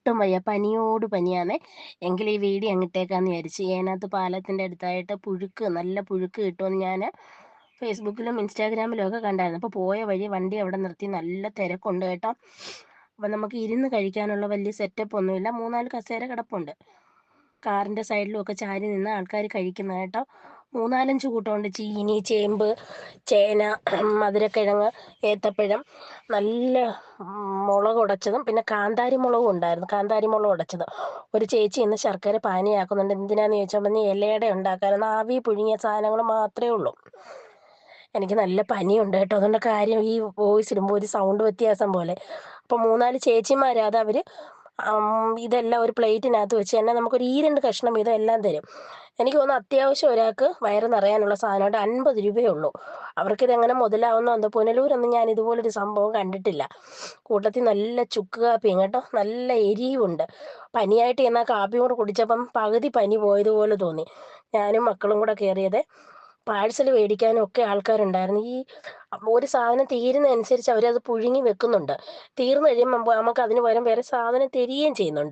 ഒട്ടും വയ്യ. പനിയോട് പനിയാണേ. എങ്കിൽ ഈ വീഡിയോ അങ്ങിട്ടേക്കാന്ന് വിചാരിച്ച്. അതിനകത്ത് പാലത്തിൻ്റെ അടുത്തായിട്ട് നല്ല പുഴുക്ക് കിട്ടുമെന്ന് ഞാൻ ഫേസ്ബുക്കിലും ഇൻസ്റ്റാഗ്രാമിലും ഒക്കെ കണ്ടായിരുന്നു. അപ്പോൾ പോയ വഴി വണ്ടി അവിടെ നിർത്തി, നല്ല തിരക്കുണ്ട് കേട്ടോ. അപ്പം നമുക്ക് ഇരുന്ന് കഴിക്കാനുള്ള വലിയ സെറ്റപ്പ് ഒന്നുമില്ല. 3-4 കസേര കിടപ്പുണ്ട്. കാറിൻ്റെ സൈഡിലും ഒക്കെ ചാരി നിന്ന് ആൾക്കാർ കഴിക്കുന്ന കേട്ടോ. 3-5 കൂട്ടമുണ്ട്: ചീനി, ചേമ്പ്, ചേന, മധുരക്കിഴങ്ങ്, ഏത്തപ്പഴം, നല്ല മുളക് ഉടച്ചതും പിന്നെ കാന്താരി മുളകും ഉണ്ടായിരുന്നു. കാന്താരി മുളക് ഉടച്ചത്. ഒരു ചേച്ചി ഇന്ന് ശർക്കര പാനിയാക്കുന്നുണ്ട്. എന്തിനാന്ന് ചോദിച്ചാൽ പറഞ്ഞ് ഇലയുടെ ഉണ്ടാക്കാനെന്ന്. ആവി പുഴുങ്ങിയ സാധനങ്ങൾ മാത്രമേ ഉള്ളൂ. എനിക്ക് നല്ല പനിയുണ്ട് കേട്ടോ. അതുകൊണ്ട് കാര്യം ഈ വോയിസ് ഇടുമ്പോൾ ഒരു സൗണ്ട് വ്യത്യാസം പോലെ. അപ്പോൾ 3-4 ചേച്ചിമാരാ. അത് അവർ ഇതെല്ലാം ഒരു പ്ലേറ്റിനകത്ത് വെച്ച് തന്നെ നമുക്കൊരു 2 കഷ്ണം ഇതെല്ലാം തരും. എനിക്ക് തോന്നുന്നു അത്യാവശ്യം ഒരാൾക്ക് വയറ് നിറയാനുള്ള സാധനമായിട്ട് 50 രൂപയേ ഉള്ളൂ. അവർക്കിതെങ്ങനെ മുതലാവുന്നോ എന്തോ. പുനലൂരൊന്നും ഞാൻ ഇതുപോലൊരു സംഭവം കണ്ടിട്ടില്ല. കൂട്ടത്തിൽ നല്ല ചുക്ക് കാപ്പിയും കേട്ടോ. നല്ല എരിവുണ്ട്. പനിയായിട്ട് എന്നാൽ കാപ്പിയും കൂടെ കുടിച്ചപ്പം പകുതി പനി പോയതുപോലെ തോന്നി. ഞാനും മക്കളും കൂടെ കയറിയത്. പാഴ്സൽ മേടിക്കാനും ഒക്കെ ആൾക്കാരുണ്ടായിരുന്നു. ഈ ഒരു സാധനം തീരുന്നതനുസരിച്ച് അവരത് പുഴുങ്ങി വെക്കുന്നുണ്ട്. തീർന്നു കഴിയുമ്പോൾ നമുക്ക് അതിന് പകരം വേറെ സാധനം തരികയും ചെയ്യുന്നുണ്ട്.